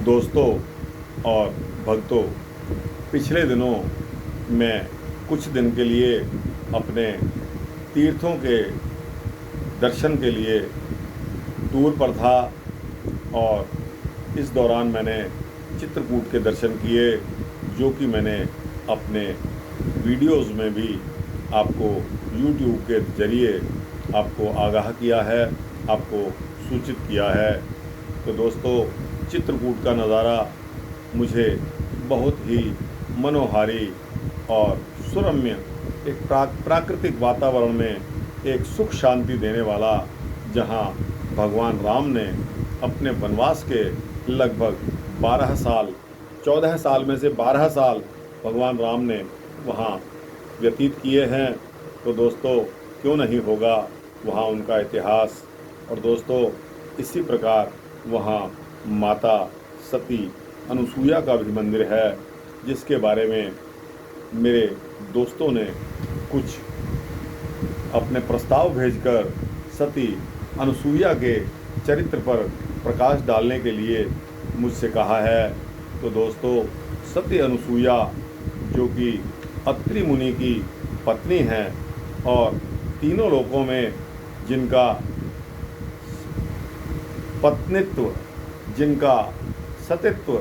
दोस्तों और भक्तों, पिछले दिनों मैं कुछ दिन के लिए अपने तीर्थों के दर्शन के लिए टूर पर था और इस दौरान मैंने चित्रकूट के दर्शन किए, जो कि मैंने अपने वीडियोस में भी आपको यूट्यूब के ज़रिए आपको आगाह किया है, आपको सूचित किया है। तो दोस्तों, चित्रकूट का नज़ारा मुझे बहुत ही मनोहारी और सुरम्य, एक प्राकृतिक वातावरण में एक सुख शांति देने वाला, जहां भगवान राम ने अपने वनवास के लगभग 12 साल, 14 साल में से 12 साल भगवान राम ने वहाँ व्यतीत किए हैं। तो दोस्तों, क्यों नहीं होगा वहाँ उनका इतिहास। और दोस्तों, इसी प्रकार वहाँ माता सती अनुसुईया का भी मंदिर है, जिसके बारे में मेरे दोस्तों ने कुछ अपने प्रस्ताव भेजकर सती अनुसुईया के चरित्र पर प्रकाश डालने के लिए मुझसे कहा है। तो दोस्तों, सती अनुसुईया, जो कि अत्रि मुनि की पत्नी हैं और तीनों लोकों में जिनका पत्नित्व, जिनका सतित्व,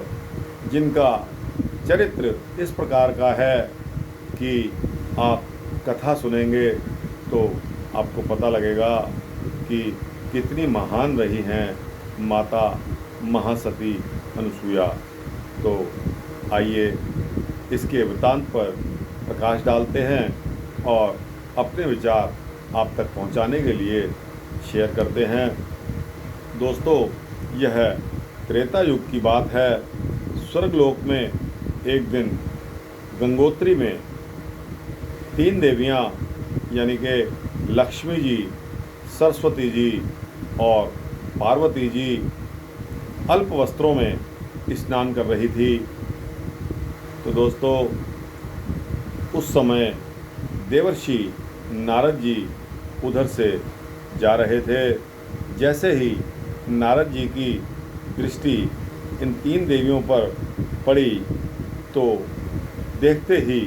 जिनका चरित्र इस प्रकार का है कि आप कथा सुनेंगे तो आपको पता लगेगा कि कितनी महान रही हैं माता महासती अनुसुईया। तो आइए इसके वृत्तांत पर प्रकाश डालते हैं और अपने विचार आप तक पहुंचाने के लिए शेयर करते हैं। दोस्तों, यह त्रेता युग की बात है। स्वर्गलोक में एक दिन गंगोत्री में 3 देवियाँ, यानी कि लक्ष्मी जी, सरस्वती जी और पार्वती जी अल्प वस्त्रों में स्नान कर रही थी। तो दोस्तों, उस समय देवर्षि नारद जी उधर से जा रहे थे। जैसे ही नारद जी की दृष्टि इन 3 देवियों पर पड़ी, तो देखते ही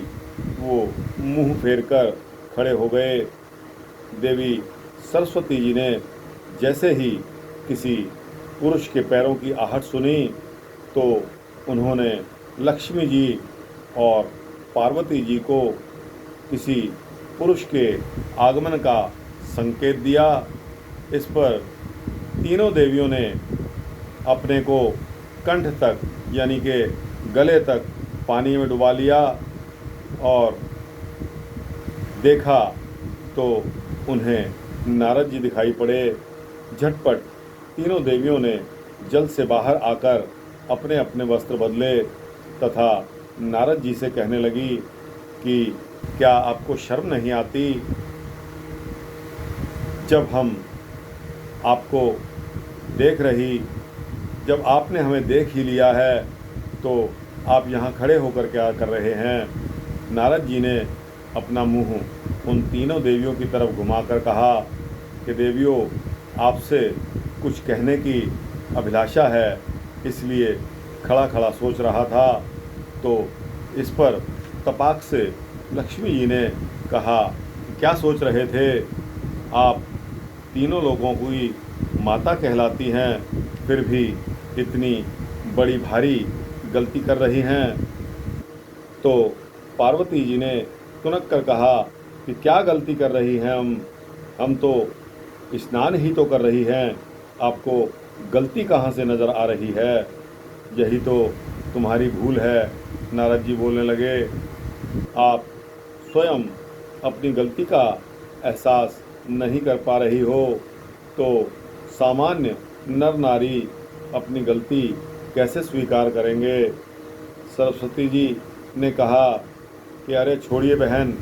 वो मुंह फेर कर खड़े हो गए। देवी सरस्वती जी ने जैसे ही किसी पुरुष के पैरों की आहट सुनी, तो उन्होंने लक्ष्मी जी और पार्वती जी को किसी पुरुष के आगमन का संकेत दिया। इस पर तीनों देवियों ने अपने को कंठ तक, यानी कि गले तक पानी में डुबा लिया और देखा तो उन्हें नारद जी दिखाई पड़े। झटपट तीनों देवियों ने जल से बाहर आकर अपने अपने वस्त्र बदले तथा नारद जी से कहने लगी कि क्या आपको शर्म नहीं आती, जब हम आपको देख रही, जब आपने हमें देख ही लिया है तो आप यहाँ खड़े होकर क्या कर रहे हैं। नारद जी ने अपना मुंह उन तीनों देवियों की तरफ घुमाकर कहा कि देवियों, आपसे कुछ कहने की अभिलाषा है, इसलिए खड़ा खड़ा सोच रहा था। तो इस पर तपाक से लक्ष्मी जी ने कहा, क्या सोच रहे थे आप? तीनों लोगों की माता कहलाती हैं, फिर भी इतनी बड़ी भारी गलती कर रही हैं। तो पार्वती जी ने तुनक कर कहा कि क्या गलती कर रही हैं हम तो स्नान ही तो कर रही हैं, आपको गलती कहाँ से नज़र आ रही है? यही तो तुम्हारी भूल है। नारद जी बोलने लगे, आप स्वयं अपनी गलती का एहसास नहीं कर पा रही हो, तो सामान्य नर नारी अपनी गलती कैसे स्वीकार करेंगे? सरस्वती जी ने कहा कि अरे छोड़िए बहन,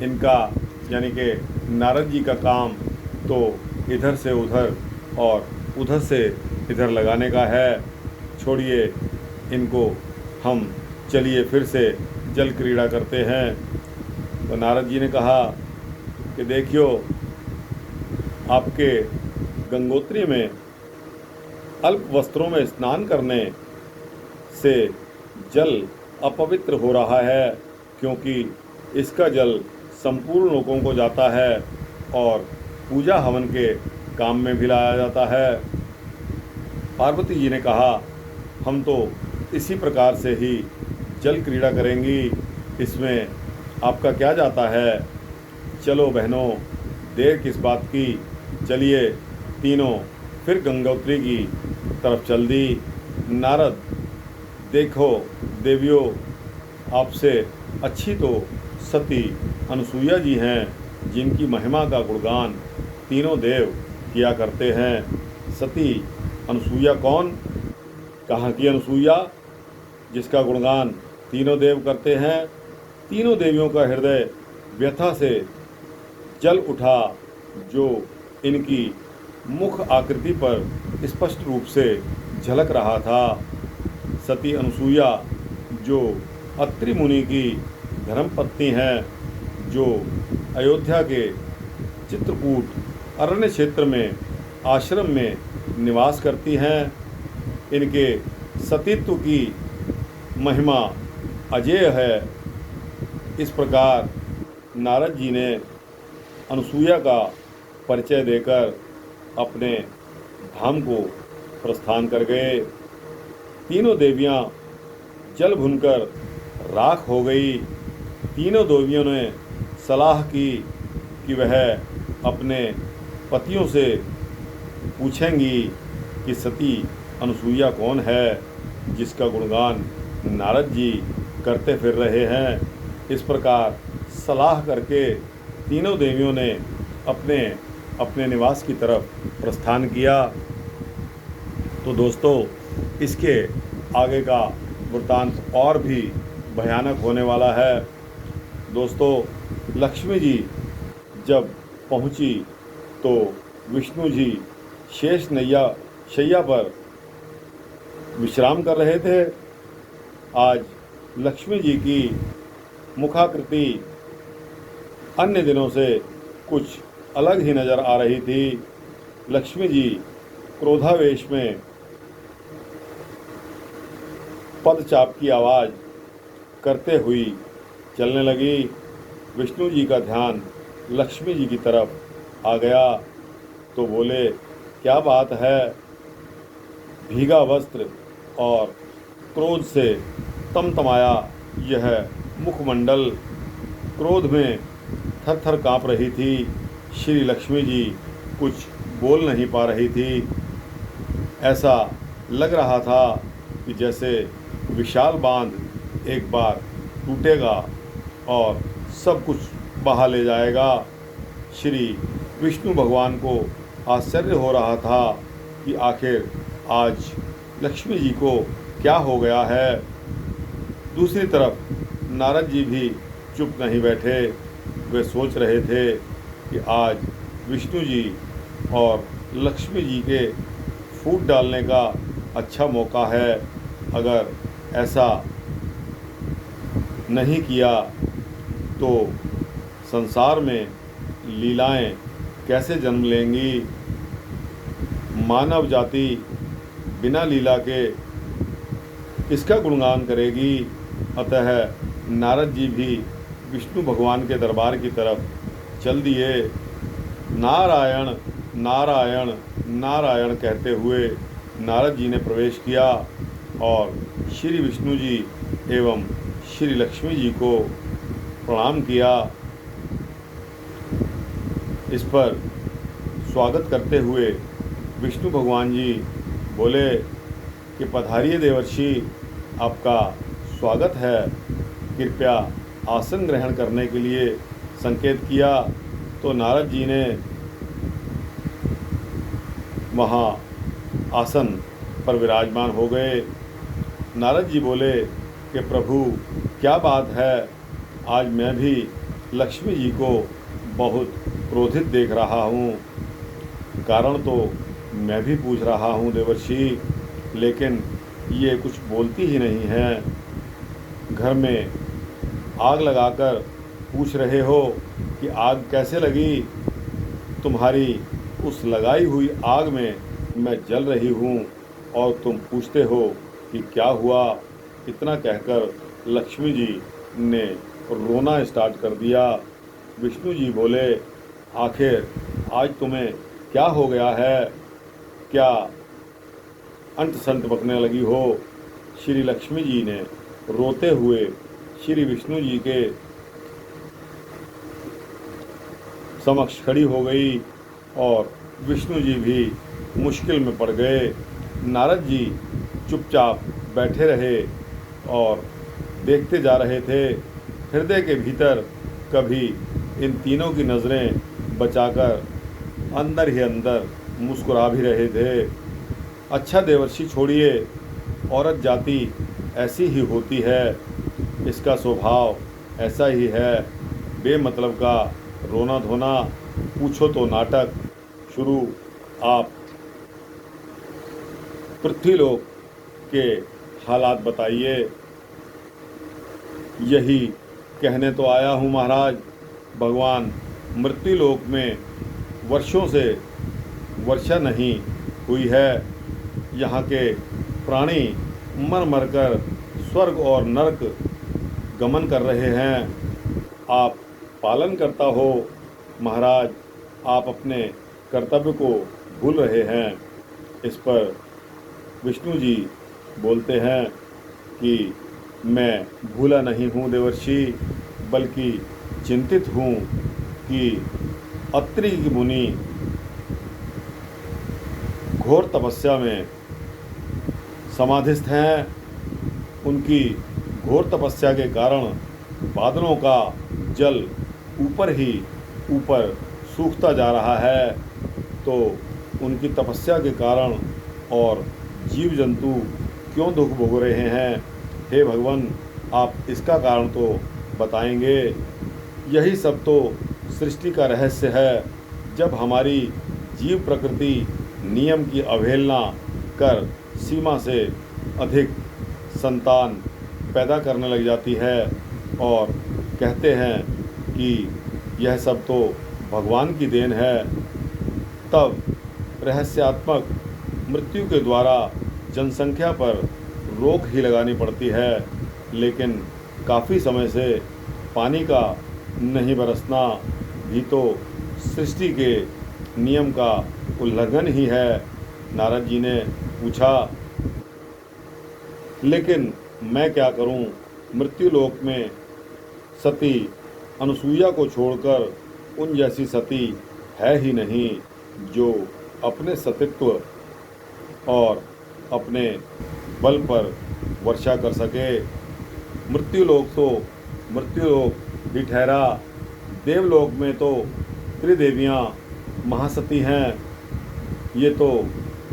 इनका यानी कि नारद जी का काम तो इधर से उधर और उधर से इधर लगाने का है, छोड़िए इनको, हम चलिए फिर से जल क्रीड़ा करते हैं। तो नारद जी ने कहा कि देखियो, आपके गंगोत्री में अल्प वस्त्रों में स्नान करने से जल अपवित्र हो रहा है, क्योंकि इसका जल संपूर्ण लोगों को जाता है और पूजा हवन के काम में भी लाया जाता है। पार्वती जी ने कहा, हम तो इसी प्रकार से ही जल क्रीड़ा करेंगी, इसमें आपका क्या जाता है। चलो बहनों, देर किस बात की, चलिए। तीनों फिर गंगोत्री की तरफ चल दी। नारद, देखो देवियों, आपसे अच्छी तो सती अनसुईया जी हैं, जिनकी महिमा का गुणगान तीनों देव किया करते हैं। सती अनसुईया कौन? कहाँ की अनसुईया जिसका गुणगान तीनों देव करते हैं? तीनों देवियों का हृदय व्यथा से जल उठा, जो इनकी मुख आकृति पर स्पष्ट रूप से झलक रहा था। सती अनसुईया, जो अत्रि मुनि की धर्मपत्नी हैं, जो अयोध्या के चित्रकूट अरण्य क्षेत्र में आश्रम में निवास करती हैं, इनके सतीत्व की महिमा अजेय है। इस प्रकार नारद जी ने अनसुईया का परिचय देकर अपने धाम को प्रस्थान कर गए। तीनों देवियां जल भुनकर राख हो गई। तीनों देवियों ने सलाह की कि वह अपने पतियों से पूछेंगी कि सती अनसुईया कौन है, जिसका गुणगान नारद जी करते फिर रहे हैं। इस प्रकार सलाह करके तीनों देवियों ने अपने अपने निवास की तरफ प्रस्थान किया। तो दोस्तों, इसके आगे का वृत्तांत और भी भयानक होने वाला है। दोस्तों, लक्ष्मी जी जब पहुंची तो विष्णु जी शेष नैया शैया पर विश्राम कर रहे थे। आज लक्ष्मी जी की मुखाकृति अन्य दिनों से कुछ अलग ही नज़र आ रही थी। लक्ष्मी जी क्रोधावेश में पदचाप की आवाज़ करते हुई चलने लगी। विष्णु जी का ध्यान लक्ष्मी जी की तरफ आ गया तो बोले, क्या बात है? भीगा वस्त्र और क्रोध से तमतमाया यह मुखमंडल, क्रोध में थर थर काँप रही थी। श्री लक्ष्मी जी कुछ बोल नहीं पा रही थी। ऐसा लग रहा था कि जैसे विशाल बांध एक बार टूटेगा और सब कुछ बहा ले जाएगा। श्री विष्णु भगवान को आश्चर्य हो रहा था कि आखिर आज लक्ष्मी जी को क्या हो गया है। दूसरी तरफ नारद जी भी चुप नहीं बैठे। वे सोच रहे थे कि आज विष्णु जी और लक्ष्मी जी के फूट डालने का अच्छा मौका है। अगर ऐसा नहीं किया तो संसार में लीलाएं कैसे जन्म लेंगी। मानव जाति बिना लीला के किसका गुणगान करेगी। अतः नारद जी भी विष्णु भगवान के दरबार की तरफ चल दिए। नारायण नारायण नारायण कहते हुए नारद जी ने प्रवेश किया और श्री विष्णु जी एवं श्री लक्ष्मी जी को प्रणाम किया। इस पर स्वागत करते हुए विष्णु भगवान जी बोले कि पधारिए देवर्षि, आपका स्वागत है। कृपया आसन ग्रहण करने के लिए संकेत किया तो नारद जी ने वहाँ आसन पर विराजमान हो गए। नारद जी बोले कि प्रभु, क्या बात है, आज मैं भी लक्ष्मी जी को बहुत क्रोधित देख रहा हूँ। कारण तो मैं भी पूछ रहा हूँ देवर्षि, लेकिन ये कुछ बोलती ही नहीं है। घर में आग लगाकर पूछ रहे हो कि आग कैसे लगी। तुम्हारी उस लगाई हुई आग में मैं जल रही हूँ और तुम पूछते हो कि क्या हुआ। इतना कहकर लक्ष्मी जी ने रोना स्टार्ट कर दिया। विष्णु जी बोले, आखिर आज तुम्हें क्या हो गया है, क्या अंत संत बकने लगी हो। श्री लक्ष्मी जी ने रोते हुए श्री विष्णु जी के समक्ष खड़ी हो गई और विष्णु जी भी मुश्किल में पड़ गए। नारद जी चुपचाप बैठे रहे और देखते जा रहे थे। हृदय के भीतर कभी इन तीनों की नज़रें बचाकर अंदर ही अंदर मुस्कुरा भी रहे थे। अच्छा देवर्षि छोड़िए, औरत जाति ऐसी ही होती है, इसका स्वभाव ऐसा ही है। बेमतलब का रोना धोना, पूछो तो नाटक शुरू। आप पृथ्वीलोक के हालात बताइए। यही कहने तो आया हूँ महाराज। भगवान मृत्युलोक में वर्षों से वर्षा नहीं हुई है। यहाँ के प्राणी मर मर कर स्वर्ग और नरक गमन कर रहे हैं। आप पालन करता हो महाराज, आप अपने कर्तव्य को भूल रहे हैं। इस पर विष्णु जी बोलते हैं कि मैं भूला नहीं हूँ देवर्षि, बल्कि चिंतित हूँ कि अत्रि की मुनि घोर तपस्या में समाधिस्थ हैं। उनकी घोर तपस्या के कारण बादलों का जल ऊपर ही ऊपर सूखता जा रहा है। तो उनकी तपस्या के कारण और जीव जंतु क्यों दुख भोग रहे हैं। हे भगवान, आप इसका कारण तो बताएंगे। यही सब तो सृष्टि का रहस्य है। जब हमारी जीव प्रकृति नियम की अवहेलना कर सीमा से अधिक संतान पैदा करने लग जाती है और कहते हैं कि यह सब तो भगवान की देन है, तब रहस्यात्मक मृत्यु के द्वारा जनसंख्या पर रोक ही लगानी पड़ती है। लेकिन काफ़ी समय से पानी का नहीं बरसना भी तो सृष्टि के नियम का उल्लंघन ही है। नारद जी ने पूछा, लेकिन मैं क्या करूं? मृत्युलोक में सती अनुसूया को छोड़कर उन जैसी सती है ही नहीं जो अपने सतीत्व और अपने बल पर वर्षा कर सके। मृत्युलोक भी ठहरा। देवलोक में तो त्रिदेवियाँ महासती हैं, ये तो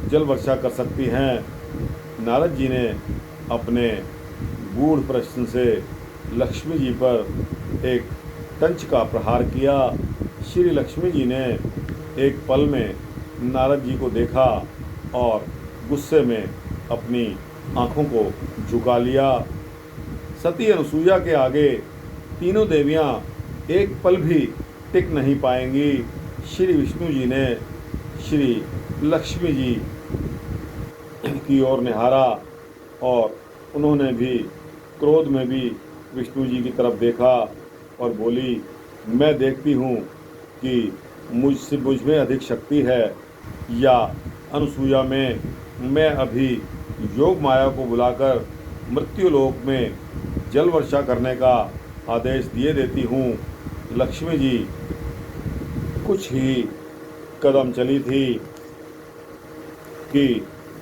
जल वर्षा कर सकती हैं। नारद जी ने अपने गूढ़ प्रश्न से लक्ष्मी जी पर एक तंच का प्रहार किया। श्री लक्ष्मी जी ने एक पल में नारद जी को देखा और गुस्से में अपनी आँखों को झुका लिया। सती अनुसूया के आगे तीनों देवियाँ एक पल भी टिक नहीं पाएंगी। श्री विष्णु जी ने श्री लक्ष्मी जी की ओर निहारा और उन्होंने भी क्रोध में भी विष्णु जी की तरफ देखा और बोली, मैं देखती हूँ कि मुझ में अधिक शक्ति है या अनुसूया में। मैं अभी योग माया को बुलाकर मृत्युलोक में जल वर्षा करने का आदेश दिए देती हूँ। लक्ष्मी जी कुछ ही कदम चली थी कि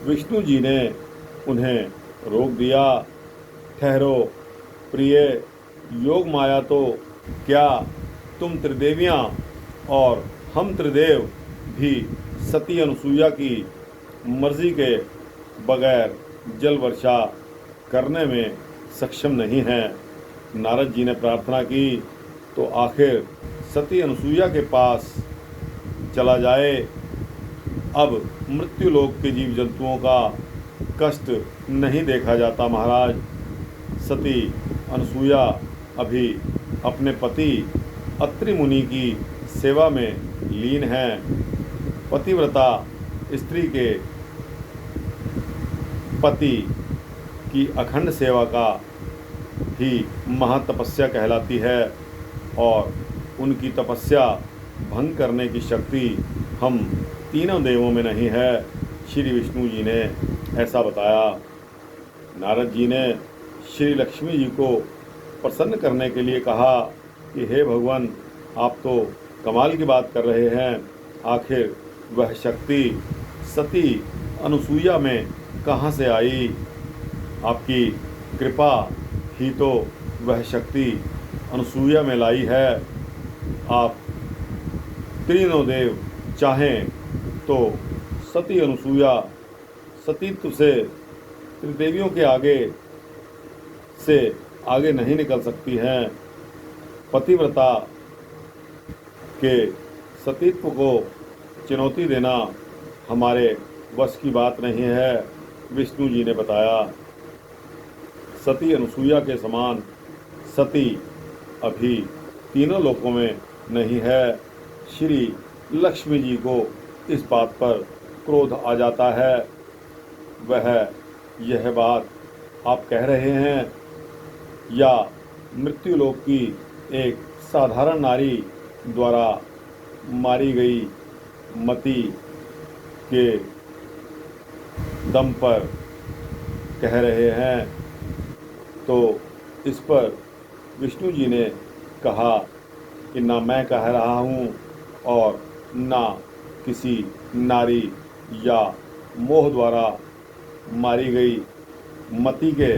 विष्णु जी ने उन्हें रोक दिया। ठहरो प्रिय, योग माया तो क्या तुम त्रिदेवियाँ और हम त्रिदेव भी सती अनुसूया की मर्जी के बगैर जल वर्षा करने में सक्षम नहीं हैं। नारद जी ने प्रार्थना की तो आखिर सती अनुसूया के पास चला जाए। अब मृत्युलोक के जीव जंतुओं का कष्ट नहीं देखा जाता महाराज। सती अनुसूया अभी अपने पति अत्रि मुनि की सेवा में लीन हैं। पतिव्रता स्त्री के पति की अखंड सेवा का ही महातपस्या कहलाती है और उनकी तपस्या भंग करने की शक्ति हम तीनों देवों में नहीं है। श्री विष्णु जी ने ऐसा बताया। नारद जी ने श्री लक्ष्मी जी को प्रसन्न करने के लिए कहा कि हे भगवान, आप तो कमाल की बात कर रहे हैं। आखिर वह शक्ति सती अनुसुईया में कहाँ से आई? आपकी कृपा ही तो वह शक्ति अनुसुईया में लाई है। आप तीनों देव चाहें तो सती अनुसुईया सतीत्व से त्रिदेवियों के आगे नहीं निकल सकती हैं। पतिव्रता के सतीत्व को चुनौती देना हमारे वश की बात नहीं है। विष्णु जी ने बताया, सती अनुसुईया के समान सती अभी तीनों लोकों में नहीं है। श्री लक्ष्मी जी को इस बात पर क्रोध आ जाता है। वह यह बात आप कह रहे हैं या मृत्युलोक की एक साधारण नारी द्वारा मारी गई मति के दम पर कह रहे हैं? तो इस पर विष्णु जी ने कहा कि ना मैं कह रहा हूँ और ना किसी नारी या मोह द्वारा मारी गई मति के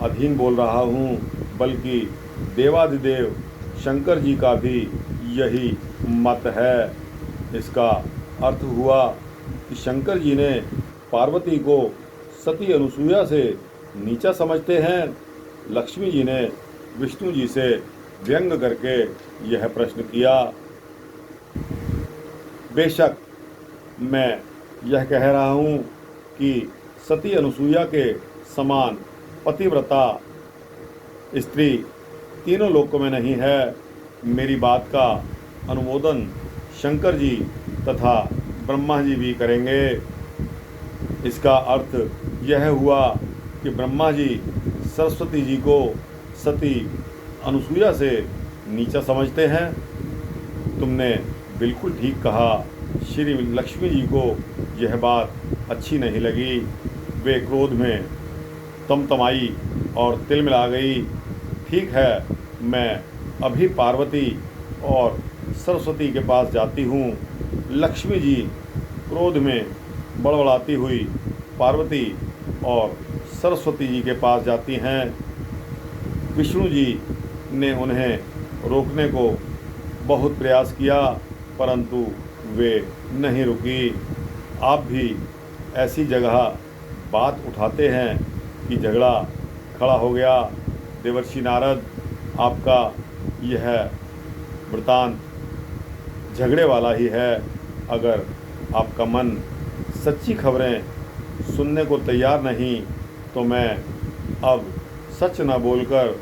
अधीन बोल रहा हूँ, बल्कि देवाधिदेव शंकर जी का भी यही मत है। इसका अर्थ हुआ कि शंकर जी ने पार्वती को सती अनुसुईया से नीचा समझते हैं। लक्ष्मी जी ने विष्णु जी से व्यंग करके यह प्रश्न किया। बेशक मैं यह कह रहा हूँ कि सती अनुसुईया के समान पतिव्रता स्त्री तीनों लोकों में नहीं है। मेरी बात का अनुमोदन शंकर जी तथा ब्रह्मा जी भी करेंगे। इसका अर्थ यह हुआ कि ब्रह्मा जी सरस्वती जी को सती अनुसुईया से नीचा समझते हैं। तुमने बिल्कुल ठीक कहा। श्री लक्ष्मी जी को यह बात अच्छी नहीं लगी। वे क्रोध में तमतमाई और तिलमिला गई। ठीक है, मैं अभी पार्वती और सरस्वती के पास जाती हूँ। लक्ष्मी जी क्रोध में बड़बड़ाती हुई पार्वती और सरस्वती जी के पास जाती हैं। विष्णु जी ने उन्हें रोकने को बहुत प्रयास किया, परंतु वे नहीं रुकी। आप भी ऐसी जगह बात उठाते हैं कि झगड़ा खड़ा हो गया। देवर्षि नारद, आपका यह वृतांत झगड़े वाला ही है। अगर आपका मन सच्ची खबरें सुनने को तैयार नहीं तो मैं अब सच न बोलकर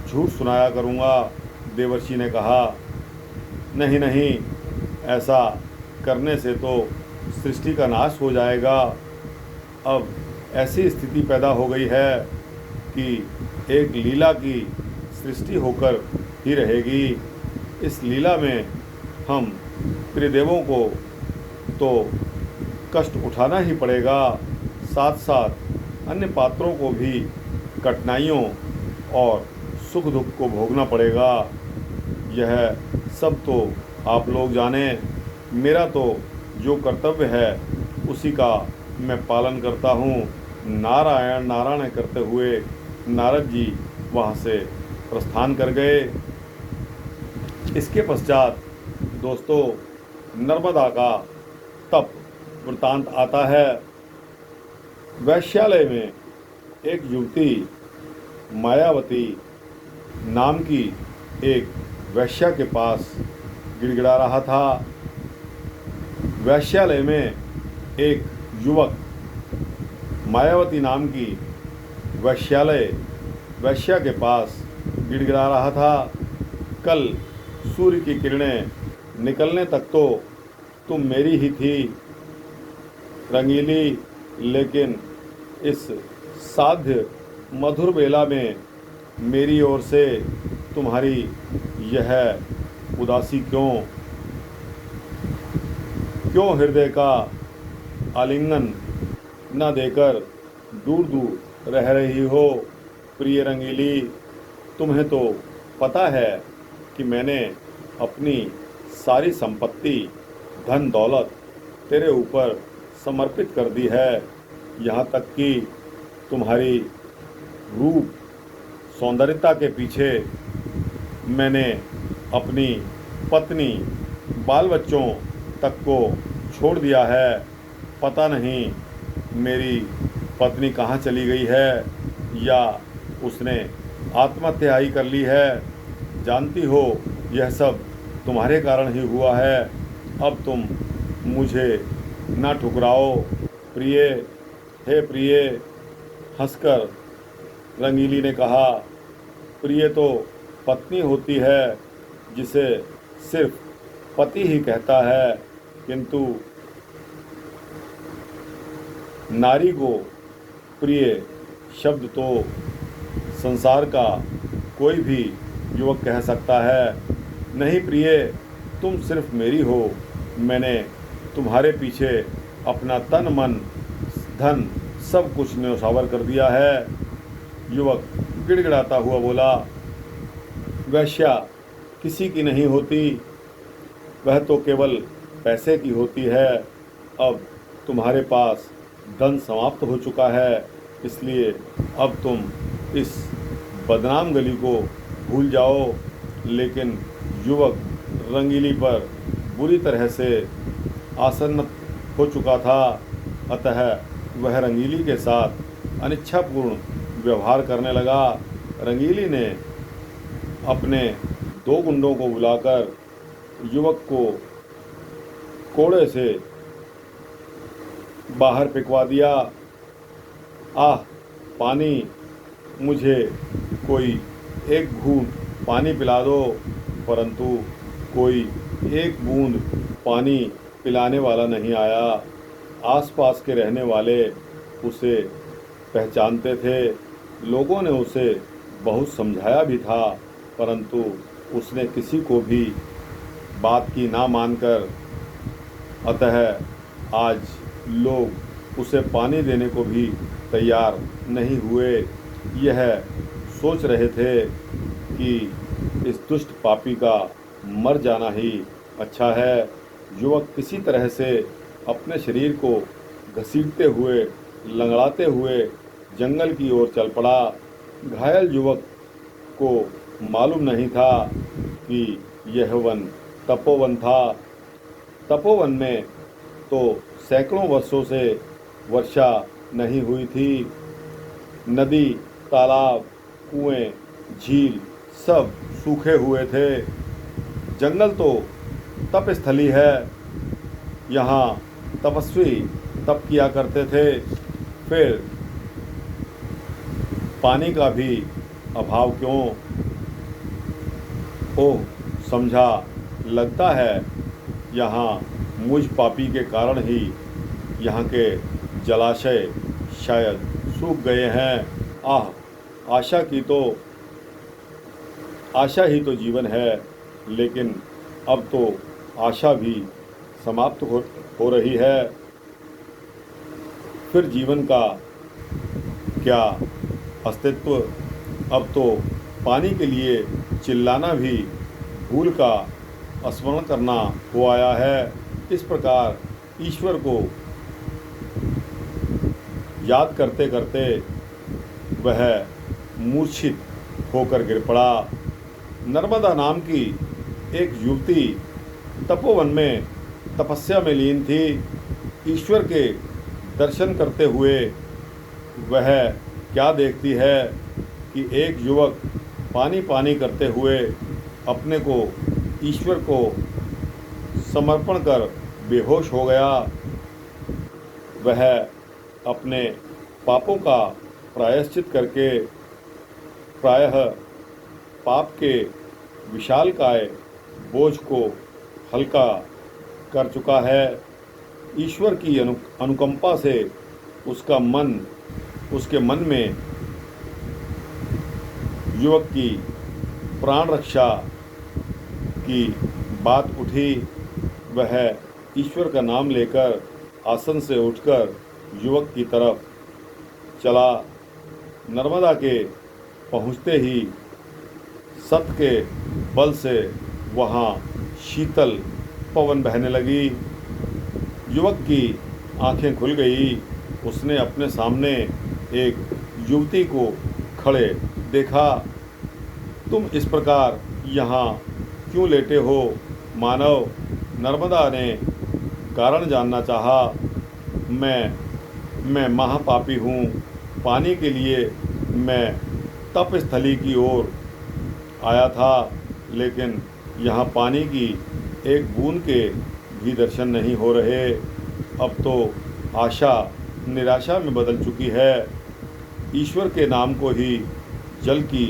झूठ सुनाया करूँगा। देवर्षि ने कहा, नहीं नहीं, ऐसा करने से तो सृष्टि का नाश हो जाएगा। अब ऐसी स्थिति पैदा हो गई है कि एक लीला की सृष्टि होकर ही रहेगी। इस लीला में हम त्रिदेवों को तो कष्ट उठाना ही पड़ेगा, साथ साथ अन्य पात्रों को भी कठिनाइयों और सुख दुख को भोगना पड़ेगा। यह सब तो आप लोग जाने। मेरा तो जो कर्तव्य है उसी का मैं पालन करता हूँ। नारायण नारायण करते हुए नारद जी वहाँ से प्रस्थान कर गए। इसके पश्चात दोस्तों नर्मदा का तप वृतांत आता है। वैश्यालय में एक युवती मायावती नाम की एक वैश्या के पास गिड़गिड़ा रहा था। वैश्यालय में एक युवक मायावती नाम की वैश्या के पास गिड़गिड़ा रहा था। कल सूर्य की किरणें निकलने तक तो तुम मेरी ही थी रंगीली, लेकिन इस साध्य मधुर बेला में मेरी ओर से तुम्हारी यह उदासी क्यों हृदय का आलिंगन न देकर दूर दूर रह रही हो। प्रिय रंगीली, तुम्हें तो पता है कि मैंने अपनी सारी संपत्ति, धन दौलत तेरे ऊपर समर्पित कर दी है। यहाँ तक कि तुम्हारी रूप सौंदर्यता के पीछे मैंने अपनी पत्नी, बाल बच्चों तक को छोड़ दिया है। पता नहीं मेरी पत्नी कहाँ चली गई है या उसने आत्महत्या ही कर ली है। जानती हो यह सब तुम्हारे कारण ही हुआ है। अब तुम मुझे ना ठुकराओ प्रिय। हे प्रिय, हंसकर रंगीली ने कहा, प्रिय तो पत्नी होती है जिसे सिर्फ पति ही कहता है, किंतु नारी को प्रिय शब्द तो संसार का कोई भी युवक कह सकता है। नहीं प्रिय, तुम सिर्फ मेरी हो। मैंने तुम्हारे पीछे अपना तन मन धन सब कुछ न्योछावर कर दिया है। युवक गिड़गिड़ाता हुआ बोला, वैश्या किसी की नहीं होती, वह तो केवल पैसे की होती है। अब तुम्हारे पास धन समाप्त हो चुका है, इसलिए अब तुम इस बदनाम गली को भूल जाओ। लेकिन युवक रंगीली पर बुरी तरह से आसन्न हो चुका था, अतः वह रंगीली के साथ अनिच्छापूर्ण व्यवहार करने लगा। रंगीली ने अपने 2 गुंडों को बुलाकर युवक को कोड़े से बाहर फेंकवा दिया। आह पानी, मुझे कोई एक घूंट पानी पिला दो। परंतु कोई एक बूंद पानी पिलाने वाला नहीं आया। आसपास के रहने वाले उसे पहचानते थे। लोगों ने उसे बहुत समझाया भी था, परंतु उसने किसी को भी बात की ना मानकर, अतः आज लोग उसे पानी देने को भी तैयार नहीं हुए। यह सोच रहे थे कि इस दुष्ट पापी का मर जाना ही अच्छा है। युवक किसी तरह से अपने शरीर को घसीटते हुए, लंगड़ाते हुए जंगल की ओर चल पड़ा। घायल युवक को मालूम नहीं था कि यह वन तपोवन था। तपोवन में तो सैकड़ों वर्षों से वर्षा नहीं हुई थी। नदी, तालाब, कुएं, झील सब सूखे हुए थे। जंगल तो तपस्थली है, यहाँ तपस्वी तप किया करते थे। फिर पानी का भी अभाव क्यों? ओह समझा, लगता है यहाँ मुझ पापी के कारण ही यहाँ के जलाशय शायद सूख गए हैं। आह, आशा ही तो जीवन है, लेकिन अब तो आशा भी समाप्त हो रही है। फिर जीवन का क्या अस्तित्व? अब तो पानी के लिए चिल्लाना भी भूल का स्मरण करना हो आया है। इस प्रकार ईश्वर को याद करते करते वह मूर्छित होकर गिर पड़ा। नर्मदा नाम की एक युवती तपोवन में तपस्या में लीन थी। ईश्वर के दर्शन करते हुए वह क्या देखती है कि एक युवक पानी पानी करते हुए अपने को ईश्वर को समर्पण कर बेहोश हो गया। वह अपने पापों का प्रायश्चित करके प्रायः पाप के विशालकाय बोझ को हल्का कर चुका है। ईश्वर की अनुकंपा से उसका मन उसके मन में युवक की प्राण रक्षा की बात उठी। वह ईश्वर का नाम लेकर आसन से उठकर युवक की तरफ चला। नर्मदा के पहुँचते ही सत के बल से वहाँ शीतल पवन बहने लगी। युवक की आंखें खुल गई। उसने अपने सामने एक युवती को खड़े देखा। तुम इस प्रकार यहाँ क्यों लेटे हो मानव? नर्मदा ने कारण जानना चाहा। मैं महापापी हूँ। पानी के लिए मैं तपस्थली की ओर आया था, लेकिन यहाँ पानी की एक बूंद के भी दर्शन नहीं हो रहे। अब तो आशा निराशा में बदल चुकी है। ईश्वर के नाम को ही जल की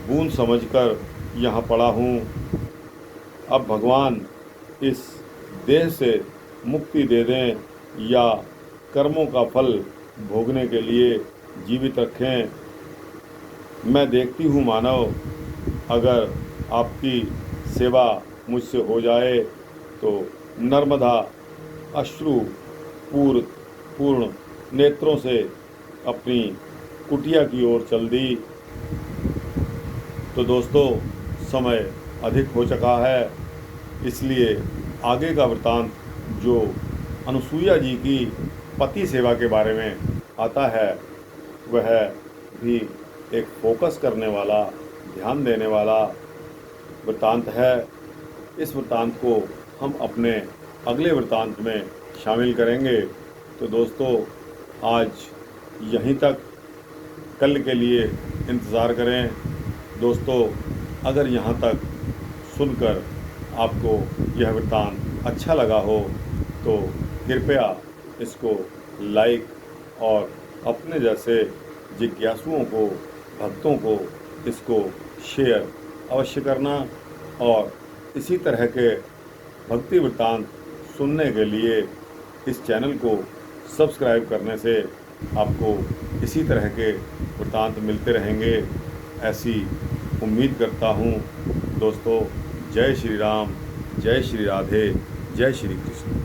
बूंद समझकर यहाँ पड़ा हूँ। अब भगवान इस देह से मुक्ति दे दें या कर्मों का फल भोगने के लिए जीवित रखें। मैं देखती हूँ मानव, अगर आपकी सेवा मुझसे हो जाए तो नर्मदा अश्रु पूर्ण नेत्रों से अपनी कुटिया की ओर चल दी। तो दोस्तों, समय अधिक हो चुका है, इसलिए आगे का वृतांत जो अनुसुईया जी की पति सेवा के बारे में आता है, वह भी एक फोकस करने वाला, ध्यान देने वाला वृतांत है। इस वृतांत को हम अपने अगले वृतांत में शामिल करेंगे। तो दोस्तों, आज यहीं तक, कल के लिए इंतज़ार करें। दोस्तों, अगर यहाँ तक सुनकर आपको यह वृतांत अच्छा लगा हो तो कृपया इसको लाइक और अपने जैसे जिज्ञासुओं को, भक्तों को इसको शेयर अवश्य करना। और इसी तरह के भक्ति वृतांत सुनने के लिए इस चैनल को सब्सक्राइब करने से आपको इसी तरह के वृतांत मिलते रहेंगे, ऐसी उम्मीद करता हूँ। दोस्तों, जय श्री राम, जय श्री राधे, जय श्री कृष्ण।